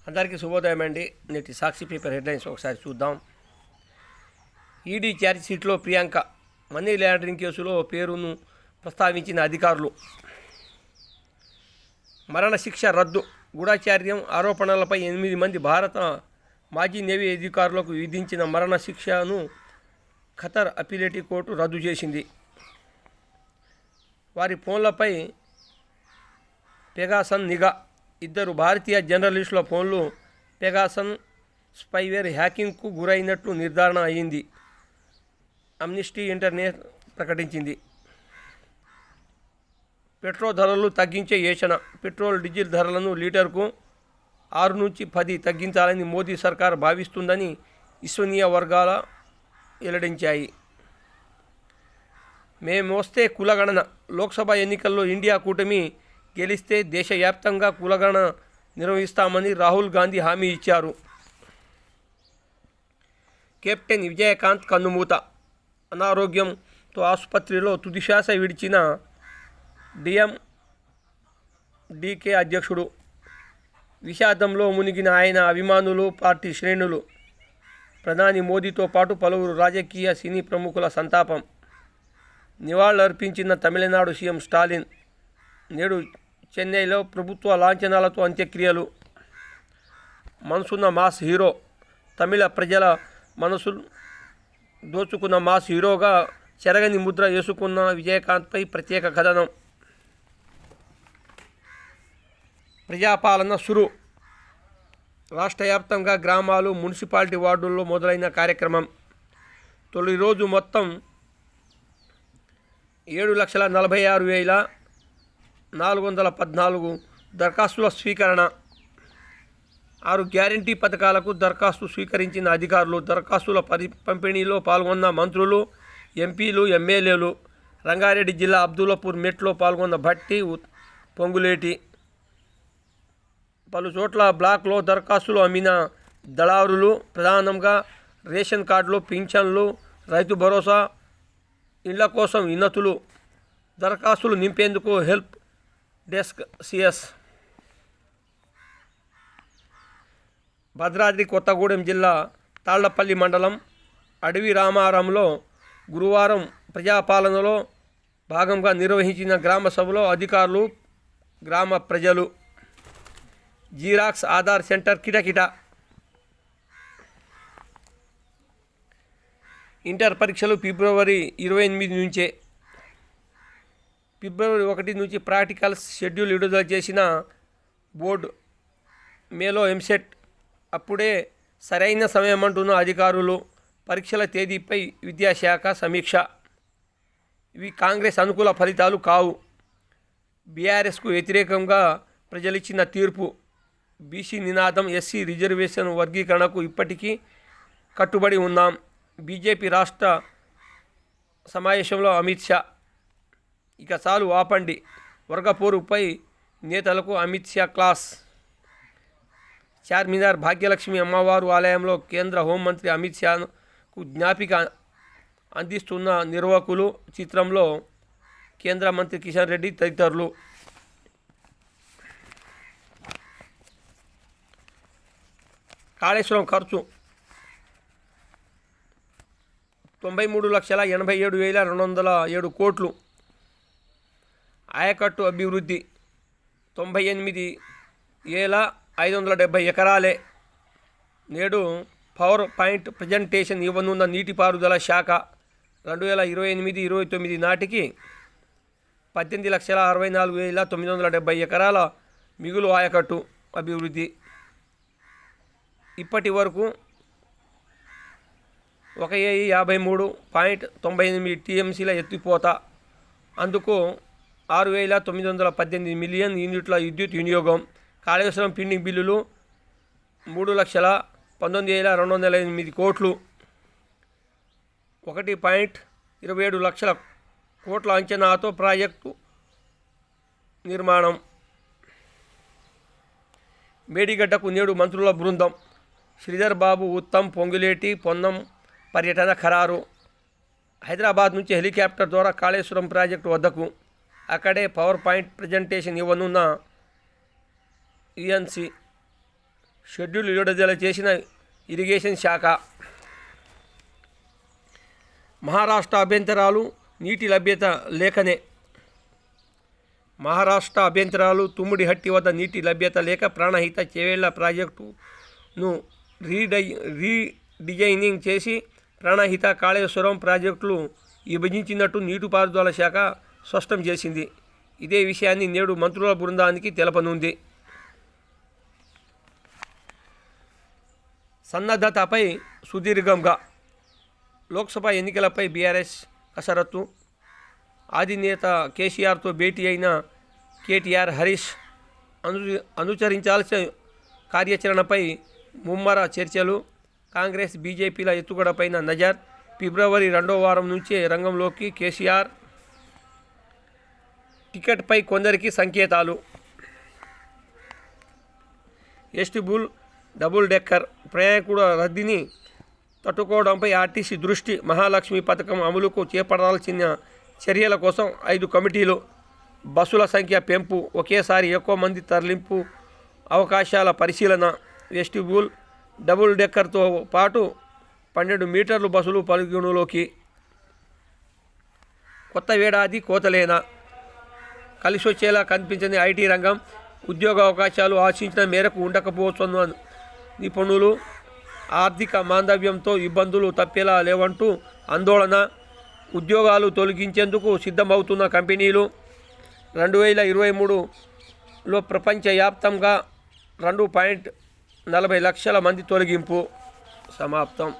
అందరికీ శుభోదయం అండి. నేటి సాక్షి పేపర్ హెడ్లైన్స్ ఒకసారి చూద్దాం. ఈడీ ఛార్జ్ షీట్లో ప్రియాంక మనీ లాండరింగ్ కేసులో పేరును ప్రస్తావించిన అధికారులు. మరణశిక్ష రద్దు, గూఢచార్యం ఆరోపణలపై 8 మంది భారత మాజీ నేవీ అధికారులకు విధించిన మరణశిక్షను ఖతర్ అప్పీలేట్ కోర్టు రద్దు చేసింది. వారి ఫోన్లపై పెగాసస్ నిఘా. 2 భారతీయ జర్నలిస్టుల ఫోన్లు పెగాసస్ స్పైవేర్ హ్యాకింగ్కు గురైనట్లు నిర్ధారణ అయింది. అమ్నిస్టీ ఇంటర్నేషనల్ ప్రకటించింది. పెట్రోల్ ధరలు తగ్గించే యోచన. పెట్రోల్, డీజిల్ ధరలను లీటర్కు 6 నుంచి 10 తగ్గించాలని మోదీ సర్కార్ భావిస్తుందని విశ్వసనీయ వర్గాల వెల్లడించాయి. మేము వస్తే కులగణన. లోక్సభ ఎన్నికల్లో ఇండియా కూటమి గెలిస్తే దేశవ్యాప్తంగా కులగణన నిర్వహిస్తామని రాహుల్ గాంధీ హామీ ఇచ్చారు. కెప్టెన్ విజయకాంత్ కన్నుమూత. అనారోగ్యంతో ఆసుపత్రిలో తుదిశ్వాస విడిచిన డీఎండీకే అధ్యక్షుడు. విషాదంలో మునిగిన ఆయన అభిమానులు, పార్టీ శ్రేణులు. ప్రధాని మోదీతో పాటు పలువురు రాజకీయ, సినీ ప్రముఖుల సంతాపం. నివాళులర్పించిన తమిళనాడు సీఎం స్టాలిన్. నేడు చెన్నైలో ప్రభుత్వ లాంఛనాలతో అంత్యక్రియలు. మనసున్న మాస్ హీరో. తమిళ ప్రజల మనసులు దోచుకున్న మాస్ హీరోగా చెరగని ముద్ర వేసుకున్న విజయకాంత్పై ప్రత్యేక కథనం. ప్రజాపాలన సురు. రాష్ట్ర వ్యాప్తంగా గ్రామాలు, మున్సిపాలిటీ వార్డుల్లో మొదలైన కార్యక్రమం. తొలి రోజు మొత్తం 7,46,414 దరఖాస్తుల స్వీకరణ. 6 గ్యారంటీ పథకాలకు దరఖాస్తు స్వీకరించిన అధికారులు. దరఖాస్తుల పంపిణీలో పాల్గొన్న మంత్రులు, ఎంపీలు, ఎమ్మెల్యేలు. రంగారెడ్డి జిల్లా అబ్దుల్లాపూర్ మెట్లో పాల్గొన్న భట్టి, పొంగులేటి. పలు చోట్ల బ్లాక్లో దరఖాస్తులు అమ్మిన దళారులు. ప్రధానంగా రేషన్ కార్డులు, పింఛన్లు, రైతు భరోసా, ఇళ్ల కోసం వినతులు. దరఖాస్తులు నింపేందుకు హెల్ప్ డెస్క్ సిఎస్. భద్రాద్రి కొత్తగూడెం జిల్లా తాళ్లపల్లి మండలం అడవి రామారంలో గురువారం ప్రజాపాలనలో భాగంగా నిర్వహించిన గ్రామ సభలో అధికారులు, గ్రామ ప్రజలు. జిరాక్స్ ఆధార్ సెంటర్ కిటకిట. ఇంటర్ పరీక్షలు ఫిబ్రవరి 28 నుంచే. ఫిబ్రవరి 1 నుంచి ప్రాక్టికల్స్ షెడ్యూల్ విడుదల చేసిన బోర్డు. మేలో ఎంసెట్. అప్పుడే సరైన సమయం అంటున్న అధికారులు. పరీక్షల తేదీపై విద్యాశాఖ సమీక్ష. ఇవి కాంగ్రెస్ అనుకూల ఫలితాలు కావు. బీఆర్ఎస్కు వ్యతిరేకంగా ప్రజలిచ్చిన తీర్పు. బీసీ నినాదం. ఎస్సీ రిజర్వేషన్ వర్గీకరణకు ఇప్పటికీ కట్టుబడి ఉన్నాం. బీజేపీ రాష్ట్ర సమావేశంలో అమిత్ షా. ఇక చాలు ఆపండి, వర్గపోరుపై నేతలకు అమిత్ షా క్లాస్. చార్మినార్ భాగ్యలక్ష్మి అమ్మవారు ఆలయంలో కేంద్ర హోంమంత్రి అమిత్ షాకు జ్ఞాపిక అందిస్తున్న నిర్వాహకులు. చిత్రంలో కేంద్ర మంత్రి కిషన్ రెడ్డి తదితరులు. కాళేశ్వరం ఖర్చు 93,87,207 కోట్లు. ఆయకట్టు అభివృద్ధి 98,570 ఎకరాలే. నేడు పవర్ పాయింట్ ప్రజెంటేషన్ ఇవ్వనున్న నీటిపారుదల శాఖ. 2028-29 నాటికి 18,64,970 ఎకరాల మిగులు ఆయకట్టు అభివృద్ధి. ఇప్పటి వరకు 1,053.98 టీఎంసీల ఎత్తిపోత. అందుకు 6,918 మిలియన్ యూనిట్ల విద్యుత్ వినియోగం. కాళేశ్వరం పెండింగ్ బిల్లులు 3,19,208 కోట్లు. 1.27 లక్షల కోట్ల అంచనాతో ప్రాజెక్టు నిర్మాణం. మేడిగడ్డకు నేడు మంత్రుల బృందం. శ్రీధర్ బాబు, ఉత్తమ్, పొంగులేటి, పొన్నం పర్యటన ఖరారు. హైదరాబాద్ నుంచి హెలికాప్టర్ ద్వారా కాళేశ్వరం ప్రాజెక్టు వద్దకు. అక్కడే పవర్ పాయింట్ ప్రజెంటేషన్ ఇవ్వనున్న యుఎన్సి షెడ్యూల్ విడుదల చేసిన ఇరిగేషన్ శాఖ. మహారాష్ట్ర అభ్యంతరాలు నీటి లభ్యత లేకనే. మహారాష్ట్ర అభ్యంతరాలు తుమ్మిడిహట్టి వద్ద నీటి లభ్యత లేక ప్రాణహిత చేవేళ్ల ప్రాజెక్టును రీడిజైనింగ్ చేసి ప్రాణహిత కాళేశ్వరం ప్రాజెక్టులు విభజించినట్టు నీటిపారుదల శాఖ స్పష్టం చేసింది. ఇదే విషయాన్ని నేడు మంత్రుల బృందానికి తెలపనుంది. సన్నద్ధతపై సుదీర్ఘంగా. లోక్సభ ఎన్నికలపై బీఆర్ఎస్ కసరత్తు. అధినేత కేసీఆర్తో భేటీ అయిన కేటీఆర్, హరీష్ అనుసరించాల్సిన కార్యాచరణపై ముమ్మర చర్చలు. కాంగ్రెస్ బీజేపీల ఎత్తుగడపైన నజర్. ఫిబ్రవరి 2వ వారం నుంచే రంగంలోకి కేసీఆర్. టికెట్పై కొందరికి సంకేతాలు. ఎస్టీ డబుల్ డెక్కర్ ప్రయాణికుల రద్దీని తట్టుకోవడంపై ఆర్టీసీ దృష్టి. మహాలక్ష్మి పథకం అమలుకు చేపట్టాల్సిన చర్యల కోసం 5 కమిటీలు. బస్సుల సంఖ్య పెంపు, ఒకేసారి ఎక్కువ మంది తరలింపు అవకాశాల పరిశీలన. వెస్టిబ్యూల్ డబుల్ డెక్కర్తో పాటు 12 మీటర్లు బస్సులు పరిగణలోకి. కొత్త ఏడాది కోతలేనా? కలిసొచ్చేలా కనిపించని ఐటీ రంగం. ఉద్యోగ అవకాశాలు ఆశించిన మేరకు ఉండకపోతున్న నిపుణులు. ఆర్థిక మాందవ్యంతో ఇబ్బందులు తప్పేలా లేవంటూ ఆందోళన. ఉద్యోగాలు తొలగించేందుకు సిద్ధమవుతున్న కంపెనీలు. 2023లో ప్రపంచవ్యాప్తంగా 2.40 లక్షల మంది తొలగింపు. సమాప్తం.